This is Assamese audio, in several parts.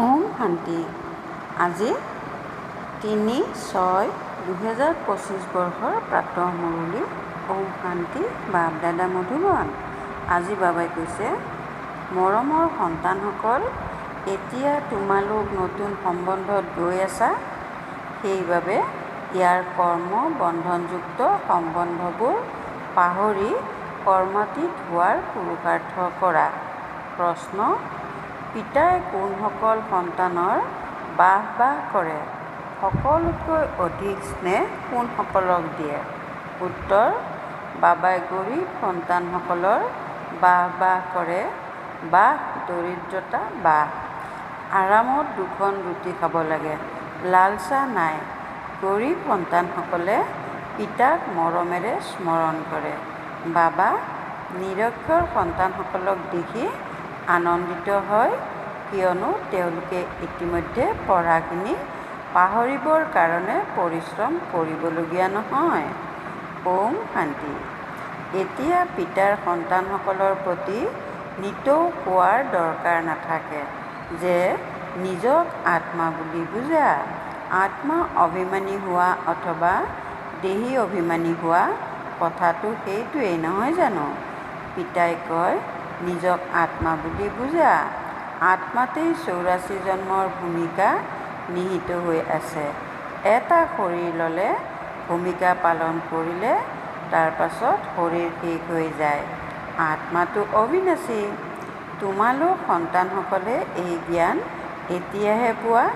ওম শান্তি। আজি ৩/৬/২০২৫ বৰ্ষৰ প্ৰাতঃ মুৰলী। ওম শান্তি। বাপ দাদা মধুবন। আজি বাবাই কৈছে, মৰমৰ সন্তানসকল, এতিয়া তোমালোক নতুন সম্বন্ধত গৈ আছা। সেইবাবে ইয়াৰ কৰ্ম বন্ধনযুক্ত সম্বন্ধবোৰ পাহৰি কৰ্মাতীত হোৱাৰ পুৰুষাৰ্থ কৰা। প্ৰশ্ন: পিতাই কোনসকল সন্তানৰ বাহ কৰে? সকলোতকৈ অধিক স্নেহ কোনসকলক দিয়ে? উত্তৰ: বাবাই গৰীব সন্তানসকলৰ বাহ কৰে। বাহ দৰিদ্ৰতা বাহ। আৰামত দুখন ৰুটি খাব লাগে, লালচা নাই। গৰীব সন্তানসকলে পিতাক মৰমেৰে স্মৰণ কৰে। বাবা নিৰক্ষৰ সন্তানসকলক দেখি আনন্দিত হয়, কিয়নো তেওঁলোকে ইতিমধ্যে পঢ়াখিনি পাহৰিবৰ কাৰণে পৰিশ্ৰম কৰিবলগীয়া নহয়। ওম শান্তি। এতিয়া পিতাৰ সন্তানসকলৰ প্ৰতি নিতৌ কোৱাৰ দৰকাৰ নাথাকে যে নিজক আত্মা বুলি বুজা। আত্মা অভিমানী হোৱা অথবা দেহী অভিমানী হোৱা, কথাটো সেইটোৱেই নহয় জানো? পিতাই কয়, নিজক আত্মা বুলি বুজা। আত্মাতেই ৮৪ জন্মৰ ভূমিকা নিহিত হৈ আছে। এটা শৰীৰ ল'লে, ভূমিকা পালন কৰিলে, তাৰ পাছত শৰীৰ শেষ হৈ যায়। আত্মাটো অবিনাশী। তোমালোক সন্তানসকলে এই জ্ঞান এতিয়াহে পোৱা,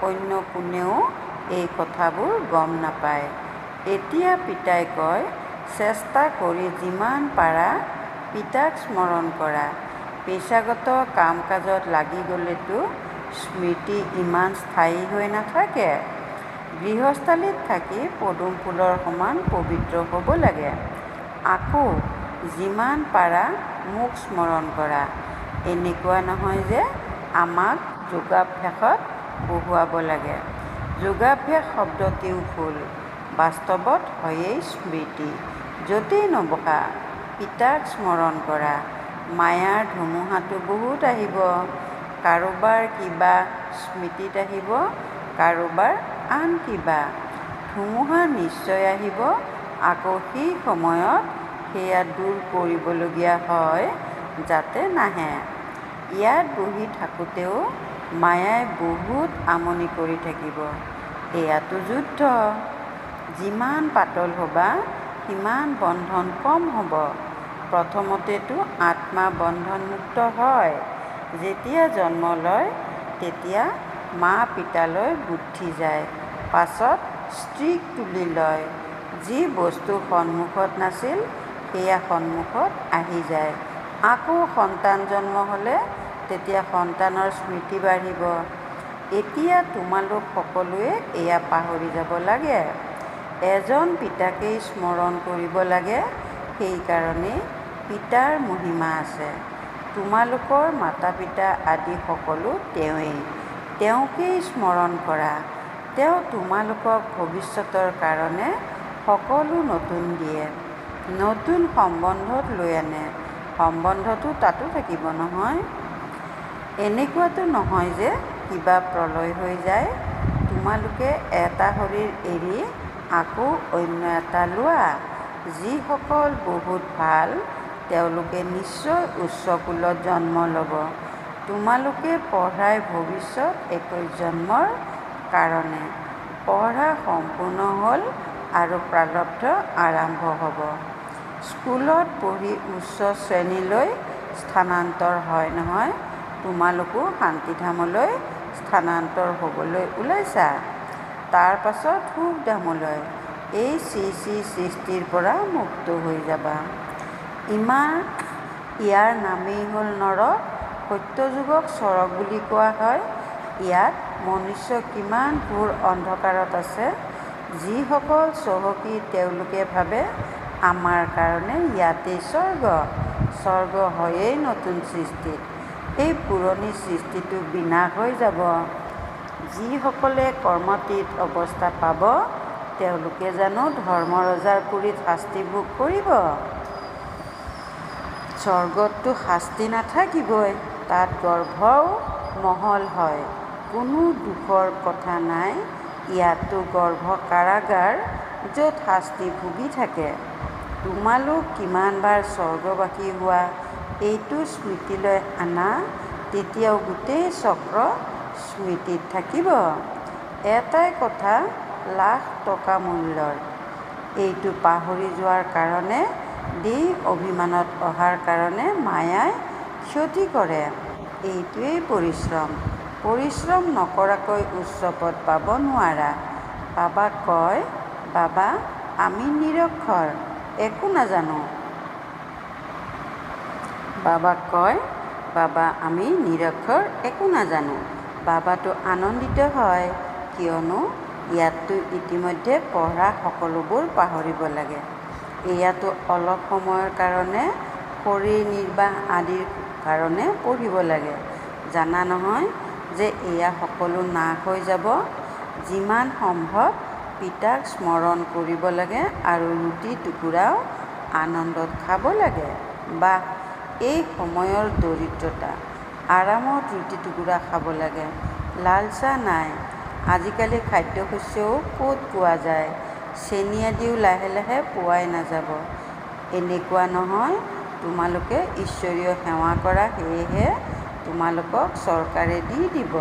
অন্য কোনেও এই কথাবোৰ গম নাপায়। এতিয়া পিতাই কয়, চেষ্টা কৰি যিমান পাৰা পিতাক স্মৰণ কৰা। পেচাগত কাম-কাজত লাগি গ'লেতো স্মৃতি ইমান স্থায়ী হৈ নাথাকে। গৃহস্থালীত থাকি পদুম ফুলৰ সমান পবিত্ৰ হ'ব লাগে। আকৌ যিমান পাৰা মোক স্মৰণ কৰা। এনেকুৱা নহয় যে আমাক যোগাভ্যাসত বহুৱাব লাগে। যোগাভ্যাস শব্দটিও ভুল। বাস্তৱত হয়েই স্মৃতি। য'তেই নবহা, পিতাক স্মৰণ কৰা। মায়াৰ ধুমুহাটো বহুত আহিব। কাৰোবাৰ কিবা স্মৃতিত আহিব, কাৰোবাৰ আন কিবা। ধুমুহা নিশ্চয় আহিব, আকৌ সেই সময়ত সেয়া দূৰ কৰিবলগীয়া হয় যাতে নাহে। ইয়াত বহি থাকোঁতেও মায়াই বহুত আমনি কৰি থাকিব। এয়াতো যুদ্ধ। যিমান পাতল হ'বা, সিমান বন্ধন কম হ'ব। প্ৰথমতেতো আত্মা বন্ধনমুক্ত হয়। যেতিয়া জন্ম লয়, তেতিয়া মা-পিতালৈ বুদ্ধি যায়। পাছত স্ত্ৰীক তুলি লয়। যি বস্তু সন্মুখত নাছিল, সেয়া সন্মুখত আহি যায়। আকৌ সন্তান জন্ম হ'লে তেতিয়া সন্তানৰ স্মৃতি বাঢ়িব। এতিয়া তোমালোক সকলোৱে এয়া পাহৰি যাব লাগে। এজন পিতাকেই স্মৰণ কৰিব লাগে। সেইকাৰণেই পিতাৰ মহিমা আছে। তোমালোকৰ মাতা-পিতা আদি সকলো তেওঁৱেই। তেওঁকেই স্মৰণ কৰা। তেওঁ তোমালোকক ভৱিষ্যতৰ কাৰণে সকলো নতুন দিয়ে। নতুন সম্বন্ধত লৈ আনে। সম্বন্ধটো তাতো থাকিব নহয়। এনেকুৱাতো নহয় যে কিবা প্ৰলয় হৈ যায়। তোমালোকে এটা শৰীৰ এৰি আকৌ অন্য এটা লোৱা। যিসকল বহুত ভাল, তেওঁলোকে নিশ্চয় উচ্চ কুলত জন্ম ল'ব। তোমালোকে পঢ়াই ভৱিষ্যত ২১ জন্মৰ কাৰণে। পঢ়া সম্পূৰ্ণ হ'ল আৰু প্ৰাৰব্ধ আৰম্ভ হ'ব। স্কুলত পঢ়ি উচ্চ শ্ৰেণীলৈ স্থানান্তৰ হয় নহয়, তোমালোকো শান্তিধামলৈ স্থানান্তৰ হ'বলৈ ওলাইছা। তাৰ পাছত সুখধামলৈ, এই শ্ৰী সৃষ্টিৰ পৰা মুক্ত হৈ যাবা। ইয়াৰ নামেই হ'ল নৰক। সত্যযুগক স্বৰ্গ বুলি কোৱা হয়। ইয়াত মনুষ্য কিমান ঘোৰ অন্ধকাৰত আছে। যিসকল চহকী, তেওঁলোকে ভাবে আমাৰ কাৰণে ইয়াতেই স্বৰ্গ। স্বৰ্গ হয়েই নতুন সৃষ্টিত। এই পুৰণি সৃষ্টিটো বিনাশ হৈ যাব। যিসকলে কৰ্মাতীত অৱস্থা পাব, তেওঁলোকে জানো ধৰ্মৰজাৰ পুৰীত শাস্তি ভোগ কৰিব? স্বৰ্গততো শাস্তি নাথাকিবই। তাত গৰ্ভও মহল হয়। কোনো দুখৰ কথা নাই, ইয়াতো গৰ্ভ কাৰাগাৰ, য'ত শাস্তি ভুগি থাকে। তোমালোক কিমানবাৰ স্বৰ্গবাসী হোৱা এইটো স্মৃতিলৈ আনা, তেতিয়াও গোটেই চক্ৰ স্মৃতিত থাকিব। এটাই কথা লাখ টকা মূল্যৰ। এইটো পাহৰি যোৱাৰ কাৰণে, দেহ অভিমানত অহাৰ কাৰণে মায়াই ক্ষতি কৰে। এইটোৱেই পৰিশ্ৰম। পৰিশ্ৰম নকৰাকৈ উচ্চ পদ পাব নোৱাৰা। বাবাক কয়, বাবা আমি নিৰক্ষৰ, একো নাজানো। বাবাক কয়, বাবা আমি নিৰক্ষৰ, একো নাজানো। বাবাটো আনন্দিত হয়, কিয়নো ইয়াততো ইতিমধ্যে পঢ়া সকলোবোৰ পাহৰিব লাগে। এয়াতো অলপ সময়ৰ কাৰণে, শৰীৰ নিৰ্বাহ আদিৰ কাৰণে পঢ়িব লাগে। জানা নহয় যে এয়া সকলো নাশ হৈ যাব। যিমান সম্ভৱ পিতাক স্মৰণ কৰিব লাগে আৰু ৰুটি টুকুৰাও আনন্দত খাব লাগে। বাহ, এই সময়ৰ দৰিদ্ৰতা। আৰামত ৰুটি টুকুৰা খাব লাগে। লালচা নাই। আজিকালি খাদ্যশস্যও ক'ত পোৱা যায়। চেনি আদিও লাহে লাহে পোৱাই নাযাব। এনেকুৱা নহয় তোমালোকে ঈশ্বৰীয় সেৱা কৰা, সেয়েহে তোমালোকক চৰকাৰে দি দিব।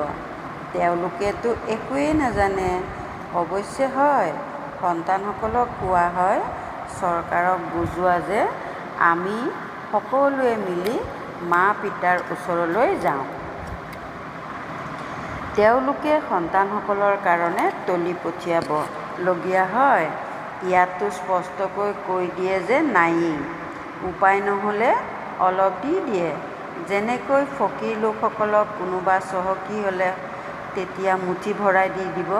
তেওঁলোকেতো একোৱেই নাজানে। অৱশ্যে হয়, সন্তানসকলক কোৱা হয়, চৰকাৰক বুজোৱা যে আমি সকলোৱে মিলি মা পিতাৰ ওচৰলৈ যাওঁ। তেওঁলোকে সন্তানসকলৰ কাৰণে তলি পঠিয়াব লগীয়া হয়। ইয়াততো স্পষ্টকৈ কৈ দিয়ে যে নায়েই। উপায় নহ'লে অলপ দি দিয়ে। যেনেকৈ ফকীৰ লোকসকলক কোনোবা চহকী হ'লে তেতিয়া মুঠি ভৰাই দি দিব,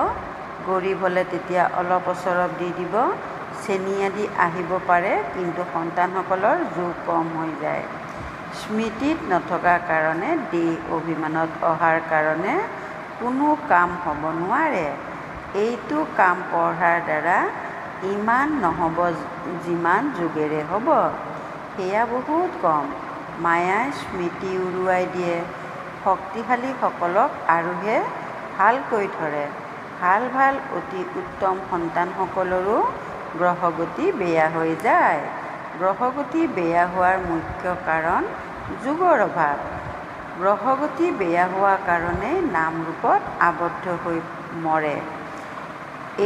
গৰীব হ'লে তেতিয়া অলপ চলপ দি দিব। চেনি আদি আহিব পাৰে, কিন্তু সন্তানসকলৰ জোৰ কম হৈ যায়। স্মৃতিত নথকাৰ কাৰণে, দেহ অভিমানত অহাৰ কাৰণে কোনো কাম হ'ব নোৱাৰে। এইটো কাম পঢ়াৰ দ্বাৰা ইমান নহ'ব, যিমান যোগেৰে হ'ব। সেয়া বহুত কম। মায়াই স্মৃতি উৰুৱাই দিয়ে। শক্তিশালীসকলক আৰুহে ভালকৈ ধৰে। ভাল ভাল অতি উত্তম সন্তানসকলৰো গ্ৰহগতি বেয়া হৈ যায়। গ্ৰহগতি বেয়া হোৱাৰ মুখ্য কাৰণ যোগৰ অভাৱ। গ্ৰহগতি বেয়া হোৱা কাৰণেই নামৰূপত আবদ্ধ হৈ মৰে।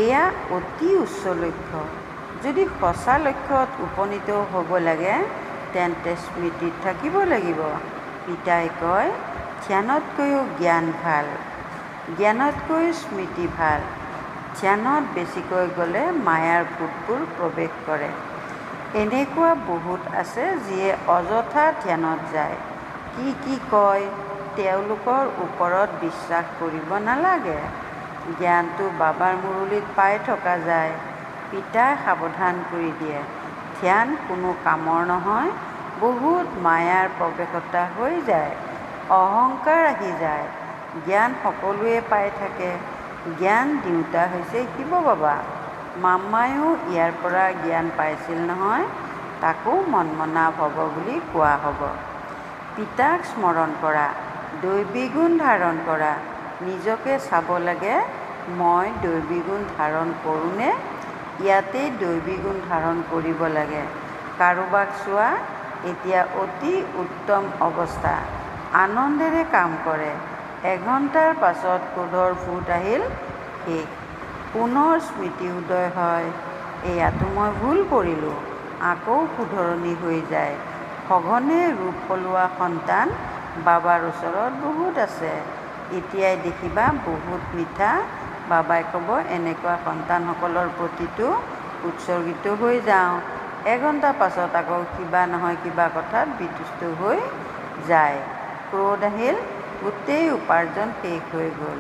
এয়া অতি উচ্চ লক্ষ্য। যদি সঁচা লক্ষ্যত উপনীত হ'ব লাগে, তেন্তে স্মৃতিত থাকিব লাগিব। পিতাই কয়, ধ্যানতকৈও জ্ঞান ভাল। জ্ঞানতকৈ স্মৃতি ভাল। ধ্যানত বেছিকৈ গ'লে মায়াৰ ভূতবোৰ প্ৰৱেশ কৰে। এনেকুৱা বহুত আছে যিয়ে অযথা ধ্যানত যায়। কি কি কয়, তেওঁলোকৰ ওপৰত বিশ্বাস কৰিব নালাগে। জ্ঞানটো বাবাৰ মুৰলীত পাই থকা যায়। পিতাই সাৱধান কৰি দিয়ে, ধ্যান কোনো কামৰ নহয়। বহুত মায়াৰ প্ৰৱেশতা হৈ যায়। অহংকাৰ আহি যায়। জ্ঞান সকলোৱে পাই থাকে। জ্ঞান দিওঁতা হৈছে শিৱ বাবা। মাম্মায়েও ইয়াৰ পৰা জ্ঞান পাইছিল নহয়, তাকো মন্মনা ভৱ বুলি কোৱা হ'ব। পিতাক স্মৰণ কৰা, দৈবী গুণ ধাৰণ কৰা। নিজকে চাব লাগে, মই দৈবী গুণ ধাৰণ কৰোঁনে? ইয়াতেই দৈবী গুণ ধাৰণ কৰিব লাগে। কাৰোবাক চোৱা, এতিয়া অতি উত্তম অৱস্থা। আনন্দেৰে কাম কৰে। এঘণ্টাৰ পাছত ক্ৰোধৰ ভূত আহিল, শেষ। পুনৰ স্মৃতি উদয় হয়, এয়াতো মই ভুল কৰিলোঁ। আকৌ শুধৰণি হৈ যায়। সঘনে ৰূপ সলোৱা সন্তান বাবাৰ ওচৰত বহুত আছে। এতিয়াই দেখিবা বহুত মিঠা। বাবাই ক'ব, এনেকুৱা সন্তানসকলৰ প্ৰতিটো উৎসৰ্গিত হৈ যাওঁ। এঘণ্টা পাছত আকৌ কিবা নহয় কিবা কথাত বিতুষ্ট হৈ যায়। ক্ৰোধ আহিল, গোটেই উপাৰ্জন শেষ হৈ গ'ল।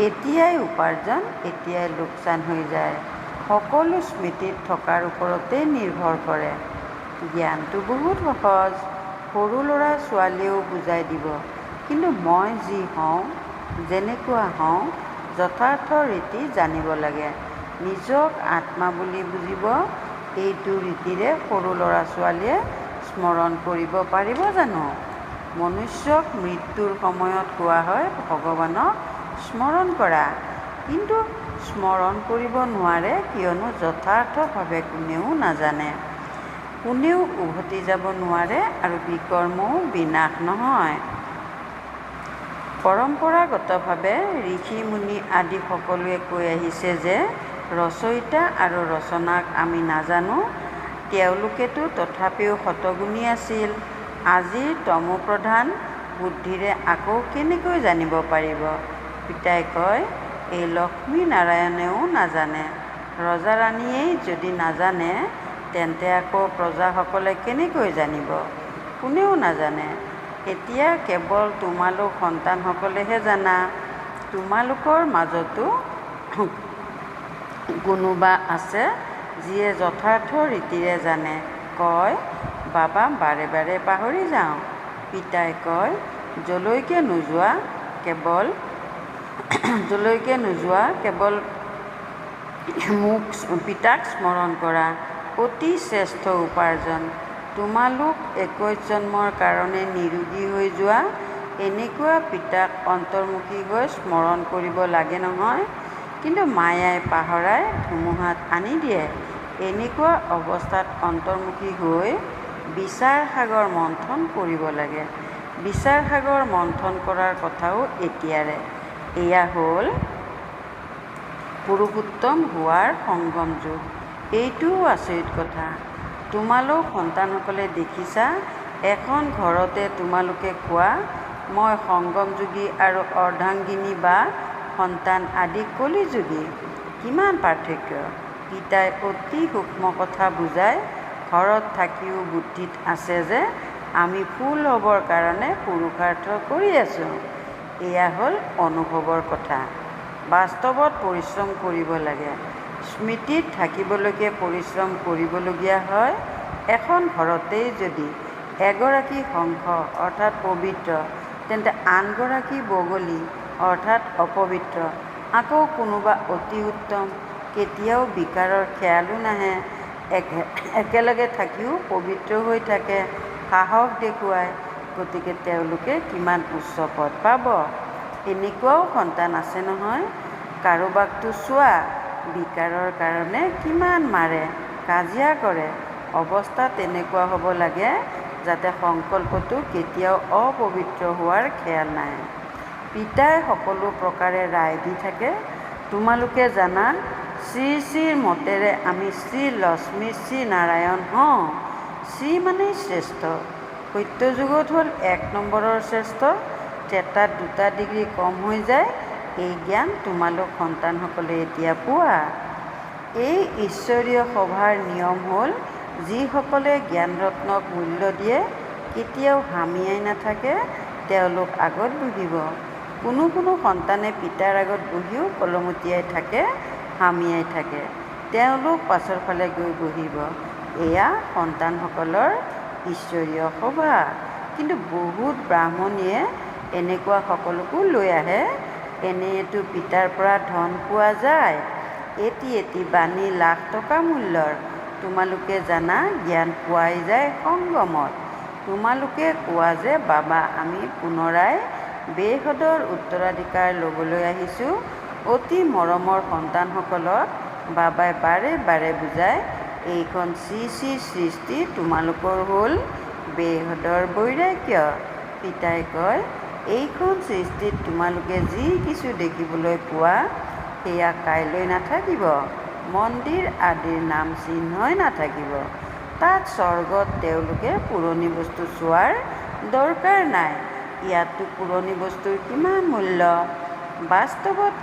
এতিয়াই উপাৰ্জন, এতিয়াই লোকচান হৈ যায়। সকলো স্মৃতিত থকাৰ ওপৰতেই নিৰ্ভৰ কৰে। জ্ঞানটো বহুত সহজ। সৰু ল'ৰা ছোৱালীয়েও বুজাই দিব। কিন্তু মই যি হওঁ, যেনেকুৱা হওঁ, যথাৰ্থ ৰীতি জানিব লাগে। নিজক আত্মা বুলি বুজিব। এইটো ৰীতিৰে সৰু ল'ৰা ছোৱালীয়ে স্মৰণ কৰিব পাৰিব জানো? মনুষ্যক মৃত্যুৰ সময়ত কোৱা হয় ভগৱানক স্মৰণ কৰা। কিন্তু স্মৰণ কৰিব নোৱাৰে, কিয়নো যথাৰ্থভাৱে কোনেও নাজানে। কোনেও উভতি যাব নোৱাৰে আৰু বিকৰ্মও বিনাশ নহয়। পৰম্পৰাগতভাৱে ঋষি-মুনি আদি সকলোৱে কৈ আহিছে যে ৰচয়িতা আৰু ৰচনাক আমি নাজানো। তেওঁলোকেতো তথাপিও শতগুণী আছিল। আজিৰ তমোপ্ৰধান বুদ্ধিৰে আকৌ কেনেকৈ জানিব পাৰিব? পিতাই কয়, এই লক্ষ্মী-নাৰায়ণেও নাজানে। ৰজা-ৰাণীয়েই যদি নাজানে, তেন্তে আকৌ প্ৰজাসকলে কেনেকৈ জানিব? কোনেও নাজানে। এতিয়া কেৱল তোমালোক সন্তানসকলেহে জানা। তোমালোকৰ মাজতো কোনোবা আছে যিয়ে যথাৰ্থ ৰীতিৰে জানে। কয়, বাবা বাৰে বাৰে পাহৰি যাওঁ। পিতাই কয়, যলৈকে নোযোৱা কেৱল পিতাক স্মৰণ কৰা, অতি শ্ৰেষ্ঠ উপাৰ্জন। তোমালোক 21 জন্মৰ কাৰণে নিৰোগী হৈ যোৱা। এনেকুৱা পিতাক অন্তৰ্মুখী হৈ স্মৰণ কৰিব লাগে নহয়। কিন্তু মায়াই পাহৰাই ধুমুহাত আনি দিয়ে। এনেকুৱা অৱস্থাত অন্তৰ্মুখী হৈ বিচাৰ সাগৰ মন্থন কৰিব লাগে। বিচাৰ সাগৰ মন্থন কৰাৰ কথাও এতিয়াৰে। এয়া হ'ল পুৰুষোত্তম হোৱাৰ সংগম যুগ। এইটোও আচৰিত কথা। তোমালোক সন্তানসকলে দেখিছা, এখন ঘৰতে তোমালোকে কোৱা, মই সংগমযোগী আৰু অৰ্ধাংগিনী বা সন্তান আদি কলিযোগী। কিমান পাৰ্থক্য! পিতাই অতি সূক্ষ্ম কথা বুজায়। ঘৰত থাকিও বুদ্ধিত আছে যে আমি ফুল হ'বৰ কাৰণে পুৰুষাৰ্থ কৰি আছোঁ। এয়া হ'ল অনুভৱৰ কথা। বাস্তৱত পৰিশ্ৰম কৰিব লাগে। স্মৃতিত থাকিবলৈকে পৰিশ্ৰম কৰিবলগীয়া হয়। এখন ঘৰতেই যদি এগৰাকী হংস অৰ্থাৎ পবিত্ৰ, তেন্তে আনগৰাকী বগলী অৰ্থাৎ অপবিত্ৰ। আকৌ কোনোবা অতি উত্তম, কেতিয়াও বিকাৰৰ খেয়ালো নাহে। একেলগে থাকিও পবিত্ৰ হৈ থাকে, সাহস দেখুৱায়। গতিকে তেওঁলোকে কিমান উচ্চ পদ পাব। এনেকুৱাও সন্তান আছে নহয়। কাৰোবাকতো চোৱা, বিকাৰৰ কাৰণে কিমান মাৰে, কাজিয়া কৰে। অৱস্থা তেনেকুৱা হ'ব লাগে যাতে সংকল্পটো কেতিয়াও অপবিত্ৰ হোৱাৰ খেয়াল নাহে। পিতাই সকলো প্ৰকাৰে ৰায় দি থাকে। তোমালোকে জানা, শ্ৰী শ্ৰীৰ মতেৰে আমি শ্ৰী লক্ষ্মী শ্ৰী নাৰায়ণ হওঁ। শ্ৰী মানেই শ্ৰেষ্ঠ। সত্যযুগত হ'ল 1 নম্বৰৰ শ্ৰেষ্ঠ। ত্ৰেতাত 2টা ডিগ্ৰী কম হৈ যায়। এই জ্ঞান তোমালোক সন্তানসকলে এতিয়া পোৱা। এই ঈশ্বৰীয় সভাৰ নিয়ম হ'ল, যিসকলে জ্ঞানৰত্নক মূল্য দিয়ে, কেতিয়াও হামিয়াই নাথাকে, তেওঁলোক আগত বহিব। কোনো কোনো সন্তানে পিতাৰ আগত বহিও কলমতিয়াই থাকে, হামিয়াই থাকে। তেওঁলোক পাছৰ ফালে গৈ বহিব। এয়া সন্তানসকলৰ ঈশ্বৰীয় সভা। কিন্তু বহুত ব্ৰাহ্মণীয়ে এনেকুৱা সকলোকো লৈ আহে। এনেয়েতো পিতাৰ পৰা ধন পোৱা যায়। এটি এটি বাণী লাখ টকা মূল্যৰ। তোমালোকে জানা, জ্ঞান পোৱাই যায় সংগমত। তোমালোকে কোৱা যে বাবা আমি পুনৰাই বেহদৰ উত্তৰাধিকাৰ ল'বলৈ আহিছোঁ। অতি মৰমৰ সন্তানসকলক বাবাই বাৰে বাৰে বুজায়, এইখন শ্ৰী শ্ৰী সৃষ্টি তোমালোকৰ হ'ল বেহদৰ বৈৰাগ্য। পিতাই কয়, এইখন সৃষ্টিত তোমালোকে যি কিছু দেখিবলৈ পোৱা, সেয়া কাইলৈ নাথাকিব। মন্দিৰ আদিৰ নাম চিহ্নই নাথাকিব। তাত স্বৰ্গত তেওঁলোকে পুৰণি বস্তু চোৱাৰ দৰকাৰ নাই। ইয়াততো পুৰণি বস্তুৰ কিমান মূল্য। বাস্তৱত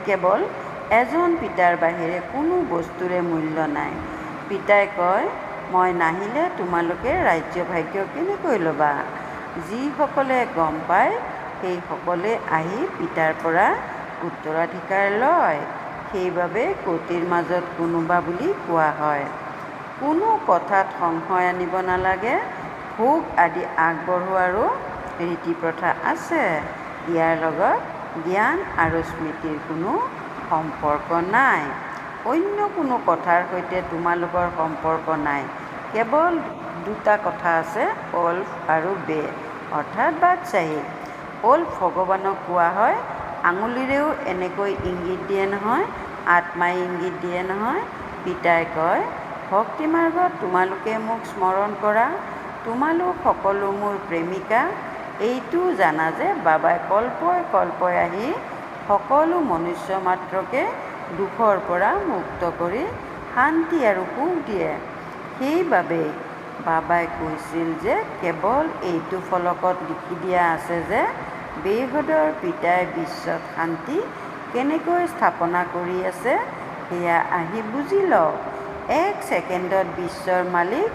কেৱল এজন পিতাৰ বাহিৰে কোনো বস্তুৰে মূল্য নাই। পিতাই কয়, মই নাহিলে তোমালোকে ৰাজ্যভাগ্য কেনেকৈ ল'বা? যিসকলে গম পায়, সেইসকলে আহি পিতাৰ পৰা উত্তৰাধিকাৰ লয়। সেইবাবে কটিৰ মাজত কোনোবা বুলি কোৱা হয়। কোনো কথাত সংশয় আনিব নালাগে। ভোগ আদি আগবঢ়োৱাৰো ৰীতি প্ৰথা আছে। ইয়াৰ লগত জ্ঞান আৰু স্মৃতিৰ কোনো সম্পৰ্ক নাই। অন্য কোনো কথাৰ সৈতে তোমালোকৰ সম্পৰ্ক নাই। কেৱল 2টা কথা আছে, অল্প আৰু বে অৰ্থাৎ বাদশ্বাহী। অল্প ভগৱানক কোৱা হয়, আঙুলিৰেও এনেকৈ ইংগিত দিয়ে নহয়, আত্মাই ইংগিত দিয়ে নহয়। পিতাই কয়, ভক্তি মাৰ্গত তোমালোকে মোক স্মৰণ কৰা, তোমালোক সকলো মোৰ প্ৰেমিকা। এইটো জানা যে বাবাই কল্পই আহি সকলো মনুষ্য মাত্ৰকে দুখৰ পৰা মুক্ত কৰি শান্তি আৰু সুখ দিয়ে। সেইবাবেই বাবাই কৈছিল যে কেৱল এইটো ফলকত লিখি দিয়া আছে যে বেহদৰ পিতাই বিশ্বত শান্তি কেনেকৈ স্থাপনা কৰি আছে সেয়া আহি বুজি লওক। 1 ছেকেণ্ডত বিশ্বৰ মালিক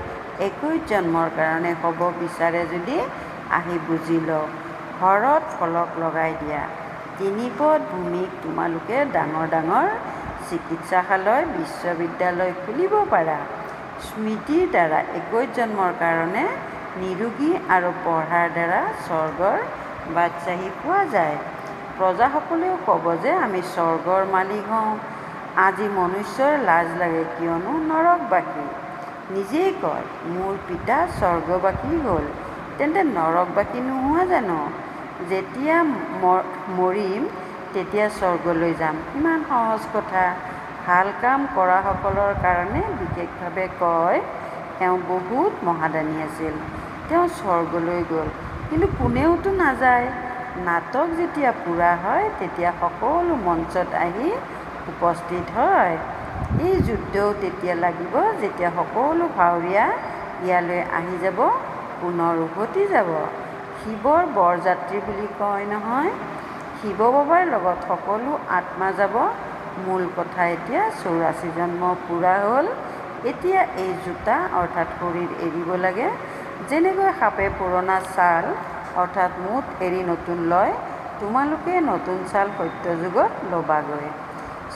21 জন্মৰ কাৰণে হ'ব বিচাৰে যদি আহি বুজি লওক। ঘৰত ফলক লগাই দিয়া। 3 পদ ভূমিক তোমালোকে ডাঙৰ চিকিৎসালয়, বিশ্ববিদ্যালয় খুলিব পাৰা। স্মৃতিৰ দ্বাৰা 21 জন্মৰ কাৰণে নিৰোগী আৰু পঢ়াৰ দ্বাৰা স্বৰ্গৰ বাদশ্বাহী পোৱা যায়। প্ৰজাসকলেও ক'ব যে আমি স্বৰ্গৰ মালিক হওঁ। আজি মনুষ্যৰ লাজ লাগে কিয়নো নৰকবাসী। নিজেই কয় মোৰ পিতা স্বৰ্গবাসী হ'ল, তেন্তে নৰকবাসী নোহোৱা জানো? যেতিয়া মৰিম তেতিয়া স্বৰ্গলৈ যাম। কিমান সহজ কথা। ভাল কাম কৰাসকলৰ কাৰণে বিশেষভাৱে কয় তেওঁ বহুত মহাদানী আছিল। তেওঁ স্বৰ্গলৈ গ'ল, কিন্তু কোনেওতো নাযায়। নাটক যেতিয়া পূৰা হয় তেতিয়া সকলো মঞ্চত আহি উপস্থিত হয়। এই যুদ্ধও তেতিয়া লাগিব যেতিয়া সকলো ভাৱৰীয়া ইয়ালৈ আহি যাব, পুনৰ উভতি যাব। শিৱৰ বৰযাত্ৰী বুলি কয় নহয়। শিৱ বাবাৰ লগত সকলো আত্মা যাব। মূল কথা এতিয়া 84 জন্ম পূৰা হ'ল। এতিয়া এই জোতা অৰ্থাৎ শৰীৰ এৰিব লাগে। যেনেকৈ সাপে পুৰণা ছাল অৰ্থাৎ মুঠ এৰি নতুন লয়, তোমালোকে নতুন ছাল সত্যযুগত ল'বাগৈ।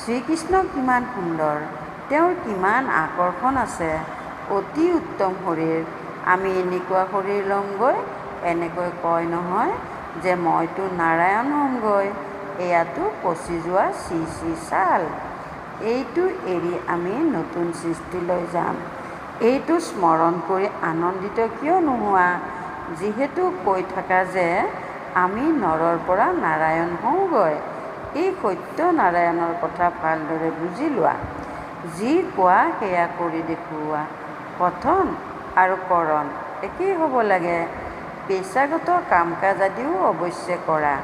শ্ৰীকৃষ্ণ কিমান সুন্দৰ, তেওঁৰ কিমান আকৰ্ষণ আছে। অতি উত্তম শৰীৰ। আমি এনেকুৱা শৰীৰ ল'মগৈ। এনেকৈ কয় নহয় যে মইতো নাৰায়ণ হ'মগৈ। এয়াতো পচি যোৱা চি ছাল। এইটো এৰি আমি নতুন সৃষ্টিলৈ যাম। এইটো স্মৰণ কৰি আনন্দিত কিয় নোহোৱা? যিহেতু কৈ থাকা যে আমি নৰৰ পৰা নাৰায়ণ হওঁগৈ। এই সত্য নাৰায়ণৰ কথা ভালদৰে বুজি লোৱা। যি কোৱা সেয়া কৰি দেখুওৱা। কথন আৰু কৰণ একেই হ'ব লাগে। পেচাগত কাম-কাজ আদিও অৱশ্যে কৰা।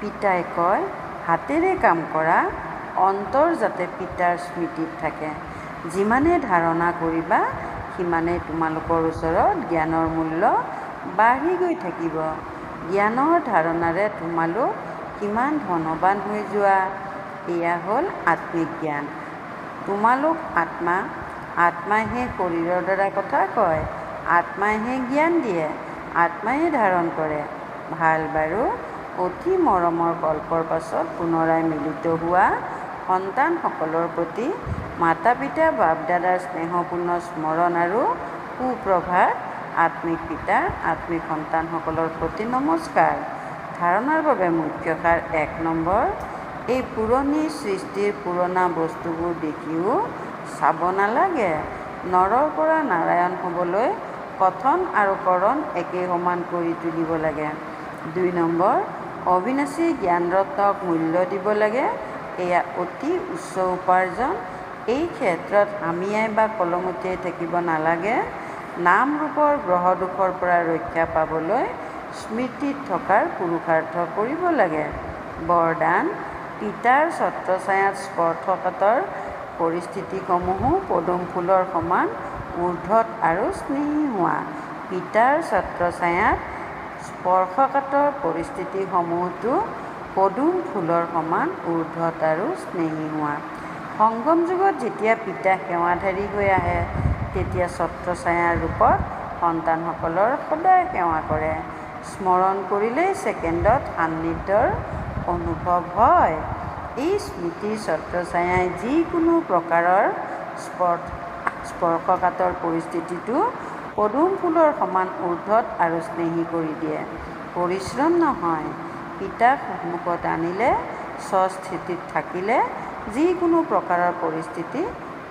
পিতাই কয় হাতেৰে কাম কৰা, অন্তৰ যাতে পিতাৰ স্মৃতিত থাকে। যিমানে ধাৰণা কৰিবা সিমানেই তোমালোকৰ ওচৰত জ্ঞানৰ মূল্য বাঢ়ি গৈ থাকিব। জ্ঞানৰ ধাৰণাৰে তোমালোক কিমান ধনৱান হৈ যোৱা। এয়া হ'ল আত্মিক জ্ঞান। তোমালোক আত্মা। আত্মাইহে শৰীৰৰ দ্বাৰা কথা কয়। আত্মাইহে জ্ঞান দিয়ে। আত্মাইহে ধাৰণ কৰে। ভাল বাৰু। অতি মৰমৰ কল্পৰ পাছত পুনৰাই মিলিত হোৱা সন্তানসকলৰ প্ৰতি মাতা পিতা বাপ দাদাৰ স্নেহপূৰ্ণ স্মৰণ আৰু সুপ্ৰভাত। আত্মিক পিতা আত্মিক সন্তানসকলৰ প্ৰতি নমস্কাৰ। ধাৰণাৰ বাবে মুখ্য সাৰ 1 নম্বৰ। এই পুৰণি সৃষ্টিৰ পুৰণা বস্তুবোৰ দেখিও চাব নালাগে। নৰৰ পৰা নাৰায়ণ হ'বলৈ কথন আৰু কৰণ একেই সমান কৰি তুলিব লাগে। 2 নম্বৰ। অবিনাশী জ্ঞানৰত্নক মূল্য দিব লাগে। এয়া অতি উচ্চ উপাৰ্জন। এই ক্ষেত্ৰত হামিয়াই বা কলমতিয়াই থাকিব নালাগে। নাম ৰূপৰ গ্ৰহ দোষৰ পৰা ৰক্ষা পাবলৈ স্মৃতিত থকাৰ পুৰুষাৰ্থ কৰিব লাগে। বৰদান। পিতাৰ ছত্ৰছায়াত স্পৰ্শকাতৰ পৰিস্থিতিসমূহো পদুম ফুলৰ সমান ঊৰ্ধ্বত আৰু স্নেহী হোৱা। পিতাৰ ছত্ৰছায়াত স্পৰ্শকাতৰ পৰিস্থিতিসমূহতো পদুম ফুলৰ সমান ঊৰ্ধ্বত আৰু স্নেহী হোৱা। সংগম যুগত যেতিয়া পিতা সেৱাধাৰী হৈ আহে তেতিয়া ছত্ৰছায়াৰ ৰূপত সন্তানসকলৰ সদায় সেৱা কৰে। স্মৰণ কৰিলেই ছেকেণ্ডত সান্নিধ্যৰ অনুভৱ হয়। এই স্মৃতিৰ ছত্ৰছায়াই যিকোনো প্ৰকাৰৰ স্পৰ্শকাতৰ পৰিস্থিতিটো পদুম ফুলৰ সমান ঊৰ্ধ্বত আৰু স্নেহী কৰি দিয়ে। পৰিশ্ৰম নহয়। পিতাক সন্মুখত আনিলে, স্বস্থিতিত থাকিলে যিকোনো প্ৰকাৰৰ পৰিস্থিতি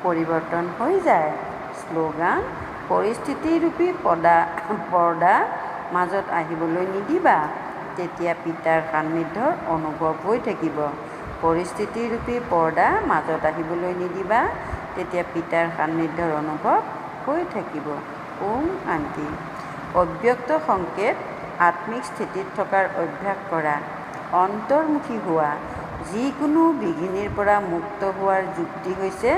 পৰিৱৰ্তন হৈ যায়। শ্লোগান। পৰিস্থিতিৰূপী পৰ্দা মাজত আহিবলৈ নিদিবা। তেতিয়া পিতাৰ সান্নিধ্যৰ অনুভৱ হৈ থাকিব। পৰিস্থিতিৰূপী পৰ্দা মাজত আহিবলৈ নিদিবা, তেতিয়া পিতাৰ সান্নিধ্যৰ অনুভৱ হৈ থাকিব। ওম শান্তি। অব্যক্ত সংকেত আত্মিক স্থিতিত থকাৰ অভ্যাস কৰা। অন্তৰ্মুখী হোৱা। যিকোনো বিঘিনিৰ পৰা মুক্ত হোৱাৰ যুক্তি হৈছে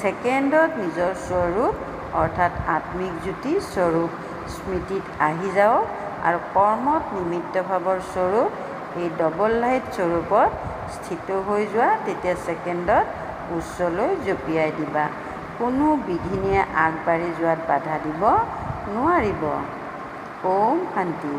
ছেকেণ্ডত নিজৰ স্বৰূপ অৰ্থাৎ আত্মিক জ্যোতি স্বৰূপ স্মৃতিত আহি যাওক আৰু কৰ্মত নিমিত্তভাৱৰ স্বৰূপ এই ডবল লাইট স্বৰূপত স্থিত হৈ যোৱা, তেতিয়া ছেকেণ্ডত উচ্চলৈ জঁপিয়াই দিবা। কোনো বিঘিনিয়ে আগবাঢ়ি যোৱাত বাধা দিব নোৱাৰিব। ওম শান্তি।